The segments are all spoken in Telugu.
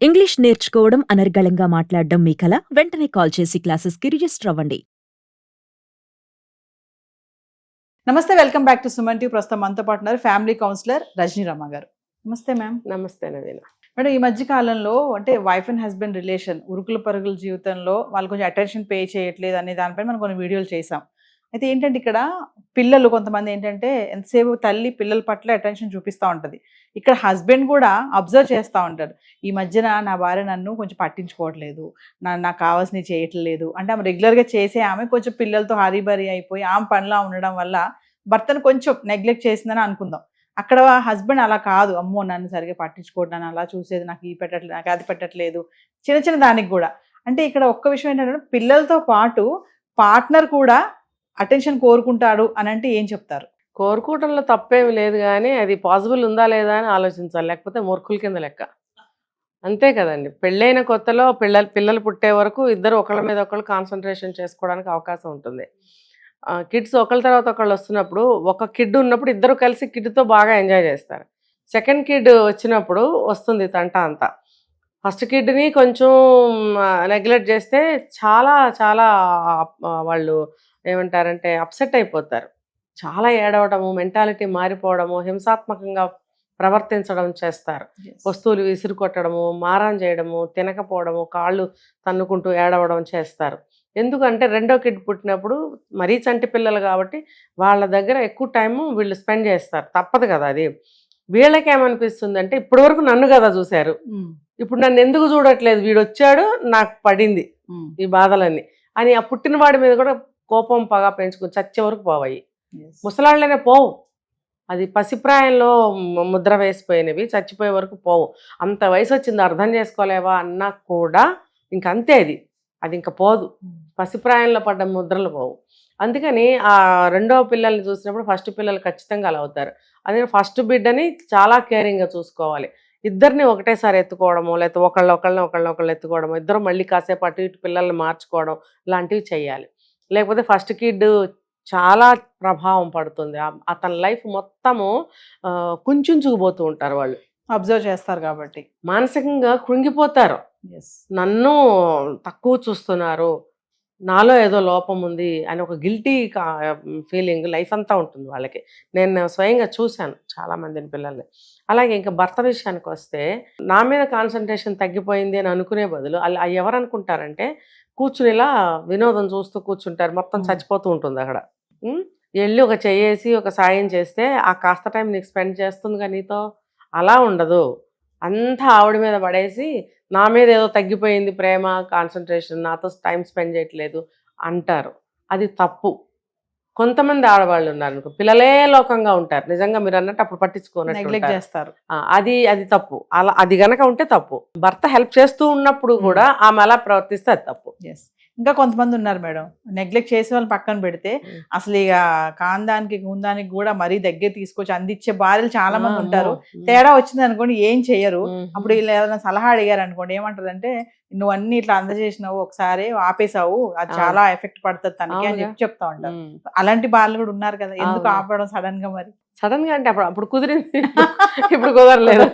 ఇంగ్లీష్ నేర్చుకోవడం అనర్గళంగా మాట్లాడడం మీ కల? వెంటనే కాల్ చేసి క్లాసెస్‌కి రిజిస్టర్ అవ్వండి. నమస్తే, welcome back to Suman TV. ప్రస్తుతం మనతో పాటు ఉన్నారు ఫ్యామిలీ కౌన్సిలర్ రజనీ రమ గారు. నమస్తే మ్యామ్. నమస్తే నవీన. మేడం, ఈ మధ్య కాలంలో అంటే వైఫ్ అండ్ హస్బెండ్ రిలేషన్ ఉరుకుల పరుగుల జీవితంలో వాళ్ళు కొంచెం అటెన్షన్ పే చేయట్లేదు అనే దానిపై మనం కొన్ని వీడియోలు చేసాం. అయితే ఏంటంటే ఇక్కడ పిల్లలు కొంతమంది ఏంటంటే ఎంతసేపు తల్లి పిల్లల పట్ల అటెన్షన్ చూపిస్తూ ఉంటుంది. ఇక్కడ హస్బెండ్ కూడా అబ్జర్వ్ చేస్తూ ఉంటారు. ఈ మధ్యన నా భార్య నన్ను కొంచెం పట్టించుకోవట్లేదు, నాకు కావాల్సినవి చేయట్లేదు అంటే ఆమె రెగ్యులర్గా చేసే ఆమె కొంచెం పిల్లలతో హరీబరీ అయిపోయి ఆమె పనిలా ఉండడం వల్ల భర్తను కొంచెం నెగ్లెక్ట్ చేసిందని అనుకుందాం. అక్కడ హస్బెండ్ అలా కాదు, అమ్మో నన్ను సరిగ్గా పట్టించుకోవడం, నన్ను అలా చూసేది, నాకు ఈ పెట్టట్లేదు, నాకు అది పెట్టట్లేదు, చిన్న చిన్న దానికి కూడా. అంటే ఇక్కడ ఒక్క విషయం ఏంటంటే పిల్లలతో పాటు పార్ట్నర్ కూడా అటెన్షన్ కోరుకుంటాడు అని అంటే ఏం చెప్తారు? కోరుకోవటంలో తప్పేమి లేదు, కానీ అది పాసిబుల్ ఉందా లేదా అని ఆలోచించాలి, లేకపోతే మూర్ఖుల కింద లెక్క. అంతే కదండి. పెళ్ళైన కొత్తలో పిల్లలు పుట్టే వరకు ఇద్దరు ఒకళ్ళ మీద ఒకళ్ళు కాన్సన్ట్రేషన్ చేసుకోవడానికి అవకాశం ఉంటుంది. కిడ్స్ ఒకళ్ళ తర్వాత ఒకళ్ళు వస్తున్నప్పుడు, ఒక కిడ్ ఉన్నప్పుడు ఇద్దరు కలిసి కిడ్తో బాగా ఎంజాయ్ చేస్తారు. సెకండ్ కిడ్ వచ్చినప్పుడు వస్తుంది తంట అంతా. ఫస్ట్ కిడ్ని కొంచెం నెగ్లెక్ట్ చేస్తే చాలా చాలా వాళ్ళు ఏమంటారంటే అప్సెట్ అయిపోతారు. చాలా ఏడవడము, మెంటాలిటీ మారిపోవడము, హింసాత్మకంగా ప్రవర్తించడం చేస్తారు. వస్తువులు విసిరి కొట్టడము, మారం చేయడము, తినకపోవడము, కాళ్ళు తన్నుకుంటూ ఏడవడం చేస్తారు. ఎందుకంటే రెండో కిడ్ పుట్టినప్పుడు మరీ చంటి పిల్లలు కాబట్టి వాళ్ళ దగ్గర ఎక్కువ టైము వీళ్ళు స్పెండ్ చేస్తారు. తప్పదు కదా అది. వీళ్ళకి ఏమనిపిస్తుంది అంటే ఇప్పటి వరకు నన్ను కదా చూశారు, ఇప్పుడు నన్ను ఎందుకు చూడట్లేదు, వీడు వచ్చాడు నాకు పడింది ఈ బాధలన్నీ అని ఆ పుట్టినవాడి మీద కూడా కోపం పగా పెంచుకుని చచ్చే వరకు పోవాయి. ముసలాళ్ళనే పోవు, అది పసిప్రాయంలో ముద్ర వేసిపోయినవి, చచ్చిపోయే వరకు పోవు. అంత వయసు వచ్చింది అర్థం చేసుకోలేవా అన్నా కూడా ఇంకంతే, అది ఇంకా పోదు. పసిప్రాయంలో పడ్డ ముద్రలు పోవు. అందుకని ఆ రెండో పిల్లల్ని చూసినప్పుడు ఫస్ట్ పిల్లలు ఖచ్చితంగా అలా అవుతారు. అదే ఫస్ట్ బిడ్డని చాలా కేరింగ్గా చూసుకోవాలి. ఇద్దరిని ఒకటేసారి ఎత్తుకోవడము, లేకపోతే ఒకళ్ళని ఎత్తుకోవడము, ఇద్దరు మళ్ళీ కాసేపు అటు ఇటు పిల్లల్ని మార్చుకోవడం ఇలాంటివి చేయాలి. లేకపోతే ఫస్ట్ కిడ్ చాలా ప్రభావం పడుతుంది. అతని లైఫ్ మొత్తము కుంచుకుపోతూ ఉంటారు. వాళ్ళు అబ్జర్వ్ చేస్తారు కాబట్టి మానసికంగా కృంగిపోతారు. నన్ను తక్కువ చూస్తున్నారు, నాలో ఏదో లోపం ఉంది అని ఒక గిల్టీ ఫీలింగ్ లైఫ్ అంతా ఉంటుంది వాళ్ళకి. నేను స్వయంగా చూశాను చాలామందిని పిల్లల్ని. అలాగే ఇంకా భర్త విషయానికి వస్తే, నా మీద కాన్సన్ట్రేషన్ తగ్గిపోయింది అని అనుకునే బదులు అలా ఎవరు అనుకుంటారంటే కూర్చుని ఇలా వినోదం చూస్తూ కూర్చుంటారు, మొత్తం చచ్చిపోతూ ఉంటుంది అక్కడ. వెళ్ళి ఒక చెయ్యేసి ఒక సాయం చేస్తే ఆ కాస్త టైం నీకు స్పెండ్ చేస్తుందిగా నీతో. అలా ఉండదు, అంతా ఆవిడ మీద పడేసి నా మీద ఏదో తగ్గిపోయింది ప్రేమ, కాన్సన్ట్రేషన్, నాతో టైం స్పెండ్ చేయట్లేదు అంటారు. అది తప్పు. కొంతమంది ఆడవాళ్ళు ఉన్నారు అనుకో, పిల్లలే లోకంగా ఉంటారు, నిజంగా మీరు అన్నట్టు అప్పుడు పట్టించుకోనట్టు చేస్తారు. అది తప్పు. అలా అది గనక ఉంటే తప్పు. భర్త హెల్ప్ చేస్తూ ఉన్నప్పుడు కూడా ఆమె అలా ప్రవర్తిస్తే అది తప్పు. ఇంకా కొంతమంది ఉన్నారు మేడం, నెగ్లెక్ట్ చేసే వాళ్ళు పక్కన పెడితే అసలు ఇక కాందానికి గుందానికి కూడా మరీ దగ్గర తీసుకొచ్చి అందించే భార్యలు చాలా మంది ఉంటారు. తేడా వచ్చింది అనుకోండి ఏం చెయ్యరు. అప్పుడు వీళ్ళు ఏదైనా సలహా అడిగారు అనుకోండి, ఏమంటారు అంటే నువ్వు అన్ని ఇట్లా అందజేసినావు, ఒకసారి ఆపేసావు, అది చాలా ఎఫెక్ట్ పడుతుంది తనకి అని చెప్తా ఉంటారు. అలాంటి భార్యలు కూడా ఉన్నారు కదా, ఎందుకు ఆపడం సడన్ గా? మరి సడన్ గా అంటే అప్పుడు కుదిరింది, ఇప్పుడు కుదరలేదు.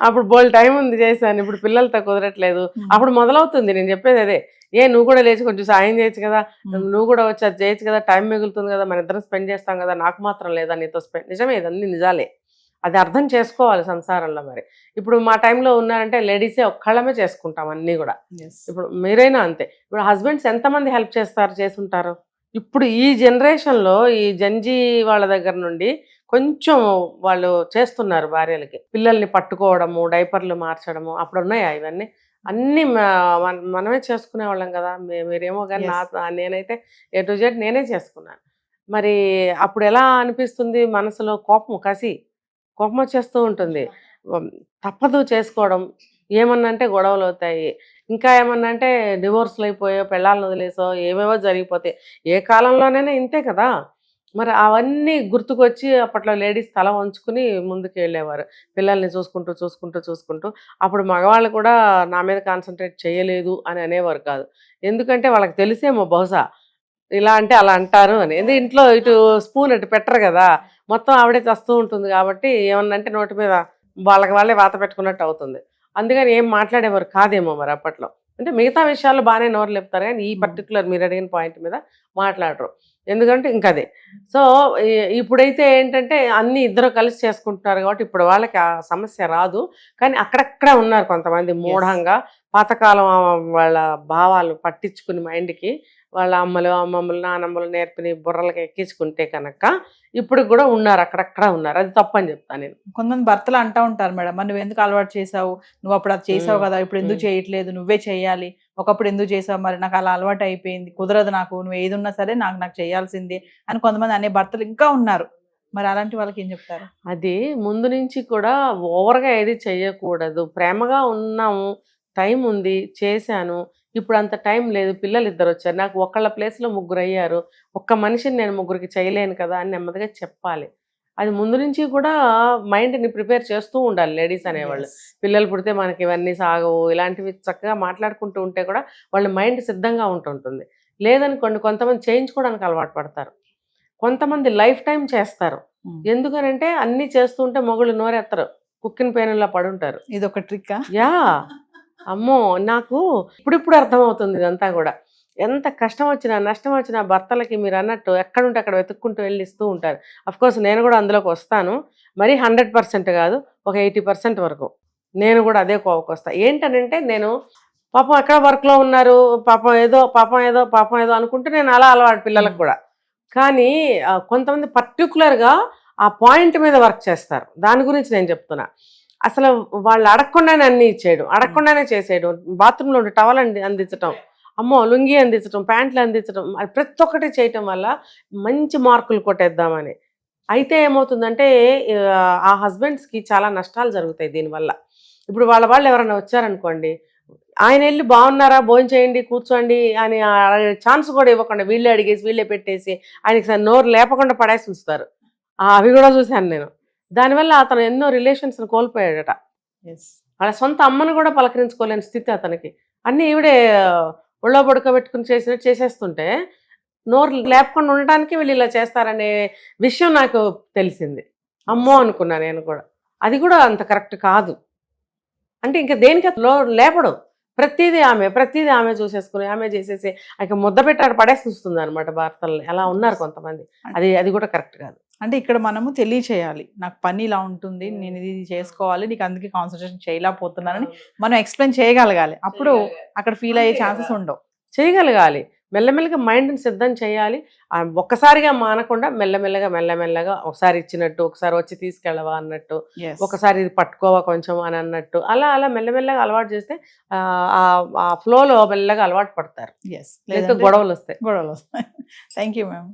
అప్పుడు బోల్ టైం ఉంది చేశాను, ఇప్పుడు పిల్లలతో కుదరట్లేదు. అప్పుడు మొదలవుతుంది నేను చెప్పేది అదే. నువ్వు కూడా లేచి కొంచెం సాయం చేయొచ్చు కదా, నువ్వు కూడా వచ్చి అది చేయొచ్చు కదా, టైం మిగులుతుంది కదా, మన ఇద్దరం స్పెండ్ చేస్తాం కదా, నాకు మాత్రం లేదా నీతో స్పెండ్. నిజమే, ఇదన్నీ నిజాలే. అది అర్థం చేసుకోవాలి సంసారంలో. మరి ఇప్పుడు మా టైంలో ఉన్నారంటే లేడీసే ఒక్కళ్ళమే చేసుకుంటాం అన్నీ కూడా. ఇప్పుడు మీరైనా అంతే. ఇప్పుడు హస్బెండ్స్ ఎంతమంది హెల్ప్ చేసుంటారు? ఇప్పుడు ఈ జనరేషన్లో ఈ జంజీ వాళ్ళ దగ్గర నుండి కొంచెం వాళ్ళు చేస్తున్నారు భార్యలకి. పిల్లల్ని పట్టుకోవడము, డైపర్లు మార్చడము, అప్పుడు ఉన్నాయా ఇవన్నీ? అన్నీ మనమే చేసుకునే వాళ్ళం కదా. మీరేమో కానీ నేనైతే A to Z నేనే చేసుకున్నాను. మరి అప్పుడు ఎలా అనిపిస్తుంది? మనసులో కోపం వచ్చేస్తూ ఉంటుంది. తప్పదు చేసుకోవడం. ఏమన్నా అంటే గొడవలు అవుతాయి, ఇంకా ఏమన్నా అంటే డివోర్స్లు అయిపోయో, పెళ్ళాలను వదిలేసో, ఏమేవో జరిగిపోతాయి. ఏ కాలంలోనైనా ఇంతే కదా. మరి అవన్నీ గుర్తుకొచ్చి అప్పట్లో లేడీస్ తల వంచుకుని ముందుకు వెళ్ళేవారు, పిల్లల్ని చూసుకుంటూ. అప్పుడు మగవాళ్ళు కూడా నా మీద కాన్సన్ట్రేట్ చేయలేదు అని అనేవారు కాదు. ఎందుకంటే వాళ్ళకి తెలిసేమో బహుశా ఇలా అంటే అలా అంటారు అని. ఎందుకు ఇంట్లో ఇటు స్పూన్ అటు పెట్టరు కదా, మొత్తం ఆవిడే చస్తూ ఉంటుంది కాబట్టి ఏమన్నా అంటే నోటి మీద వాళ్ళకి వాళ్ళే వాత పెట్టుకున్నట్టు అవుతుంది. అందుకని ఏం మాట్లాడేవారు కాదేమో మరి అప్పట్లో. అంటే మిగతా విషయాల్లో బాగానే నోరు లేపుతారు కానీ ఈ పర్టికులర్ మీరు అడిగిన పాయింట్ మీద మాట్లాడరు. ఎందుకంటే ఇంకా అదే. సో ఇప్పుడైతే ఏంటంటే అన్ని ఇద్దరు కలిసి చేసుకుంటున్నారు కాబట్టి ఇప్పుడు వాళ్ళకి ఆ సమస్య రాదు. కానీ అక్కడక్కడ ఉన్నారు కొంతమంది మూఢంగా పాతకాలం వాళ్ళ భావాలు పట్టించుకుని మైండ్కి వాళ్ళ అమ్మలు అమ్మమ్మలు నానమ్మలు నేర్పిని బుర్రలకి ఎక్కించుకుంటే కనుక ఇప్పుడు కూడా ఉన్నారు, అక్కడక్కడ ఉన్నారు. అది తప్పని చెప్తాను నేను. కొంతమంది భర్తలు అంటా ఉంటారు మేడం, మరి నువ్వు ఎందుకు అలవాటు చేసావు, నువ్వు అప్పుడు అది చేసావు కదా, ఇప్పుడు ఎందుకు చేయట్లేదు, నువ్వే చేయాలి, ఒకప్పుడు ఎందుకు చేసావు, మరి నాకు అలా అలవాటు అయిపోయింది, కుదరదు నాకు, నువ్వు ఏది ఉన్నా సరే నాకు చేయాల్సిందే అని కొంతమంది అనే భర్తలు ఇంకా ఉన్నారు. మరి అలాంటి వాళ్ళకి ఏం చెప్తారు? అది ముందు నుంచి కూడా ఓవర్గా ఏది చెయ్యకూడదు. ప్రేమగా ఉన్నాము, టైం ఉంది, చేశాను, ఇప్పుడు అంత టైం లేదు, పిల్లలు ఇద్దరు వచ్చారు, నాకు ఒకళ్ళ ప్లేస్లో ముగ్గురు అయ్యారు, ఒక్క మనిషిని నేను ముగ్గురికి చేయలేను కదా అని నెమ్మదిగా చెప్పాలి. అది ముందు నుంచి కూడా మైండ్ని ప్రిపేర్ చేస్తూ ఉండాలి లేడీస్ అనేవాళ్ళు. పిల్లలు పుడితే మనకి ఇవన్నీ సాగవు, ఇలాంటివి చక్కగా మాట్లాడుకుంటూ ఉంటే కూడా వాళ్ళ మైండ్ సిద్ధంగా ఉంటుంటుంది. లేదనుకోండి కొంతమంది చేయించుకోవడానికి అలవాటు పడతారు, కొంతమంది లైఫ్ టైం చేస్తారు. ఎందుకనంటే అన్నీ చేస్తూ ఉంటే మొగుళ్ళు నోరెత్తరు, కుక్కిన పేనుల్లా పడుంటారు. ఇది ఒక ట్రిక్. యా అమ్మో, నాకు ఇప్పుడిప్పుడు అర్థమవుతుంది ఇదంతా కూడా. ఎంత కష్టం వచ్చినా నష్టం వచ్చినా భర్తలకి మీరు అన్నట్టు ఎక్కడుంటే అక్కడ వెతుక్కుంటూ వెళ్ళి ఇస్తూ ఉంటారు. అఫ్కోర్స్ నేను కూడా అందులోకి వస్తాను, మరీ 100% కాదు, ఒక 80% వరకు నేను కూడా అదే కోవకు వస్తాను. ఏంటనంటే నేను పాపం ఎక్కడ వర్క్లో ఉన్నారు, పాపం ఏదో అనుకుంటూ నేను అలా అలవాటు పిల్లలకు కూడా. కానీ కొంతమంది పర్టికులర్గా ఆ పాయింట్ మీద వర్క్ చేస్తారు. దాని గురించి నేను చెప్తున్నా. అసలు వాళ్ళు అడగకుండానే అన్ని ఇచ్చేయడం, అడగకుండానే చేసేయడం, బాత్రూంలో ఉండే టవల్ అందించడం, అమ్మో లుంగి అందించడం, ప్యాంట్లు అందించడం, అది ప్రతి ఒక్కటి చేయటం వల్ల మంచి మార్కులు కొట్టేద్దామని. అయితే ఏమవుతుందంటే ఆ హస్బెండ్స్కి చాలా నష్టాలు జరుగుతాయి దీనివల్ల. ఇప్పుడు వాళ్ళు ఎవరైనా వచ్చారనుకోండి, ఆయన వెళ్ళి బాగున్నారా, భోజనం చేయండి, కూర్చోండి అని అడిగే ఛాన్స్ కూడా ఇవ్వకుండా వీళ్ళే అడిగేసి వీళ్ళే పెట్టేసి ఆయనకి నోరు లేపకుండా పడేసి ఉంచుతారు. అవి కూడా చూశాను నేను. దానివల్ల అతను ఎన్నో రిలేషన్స్ని కోల్పోయాడట. వాళ్ళ సొంత అమ్మను కూడా పలకరించుకోలేని స్థితి అతనికి. అన్నీ ఈవిడే ఒళ్ళో పడుకోబెట్టుకుని చేసేస్తుంటే నోరు లేపకుండా ఉండటానికి వీళ్ళు ఇలా చేస్తారనే విషయం నాకు తెలిసింది. అమ్మో అనుకున్నా నేను కూడా. అది కూడా అంత కరెక్ట్ కాదు. అంటే ఇంకా దేనికి లేపడం, ప్రతిదీ ఆమె చూసేసుకుని ఆమె చేసేసి ఇక ముద్ద పెట్టాడు పడేసి చూస్తుంది అనమాట భర్తల్ని. అలా ఉన్నారు కొంతమంది. అది కూడా కరెక్ట్ కాదు. అంటే ఇక్కడ మనము తెలియచేయాలి, నాకు పని ఇలా ఉంటుంది, నేను ఇది చేసుకోవాలి, నీకు అందుకే కాన్సన్ట్రేషన్ చేయలేకపోతున్నానని మనం ఎక్స్ప్లెయిన్ చేయగలగాలి. అప్పుడు అక్కడ ఫీల్ అయ్యే ఛాన్సెస్ ఉండవు. చేయగలగాలి, మెల్లమెల్లగా మైండ్ని సిద్ధం చేయాలి. ఒక్కసారిగా మానకుండా మెల్లమెల్లగా ఒకసారి ఇచ్చినట్టు, ఒకసారి వచ్చి తీసుకెళ్ళవా అన్నట్టు, ఒకసారి ఇది పట్టుకోవా కొంచెం అని అన్నట్టు, అలా మెల్లమెల్లగా అలవాటు చేస్తే ఆ ఫ్లోలో మెల్లగా అలవాటు పడతారు. లేకపోతే గొడవలు వస్తాయి. Thank you ma'am.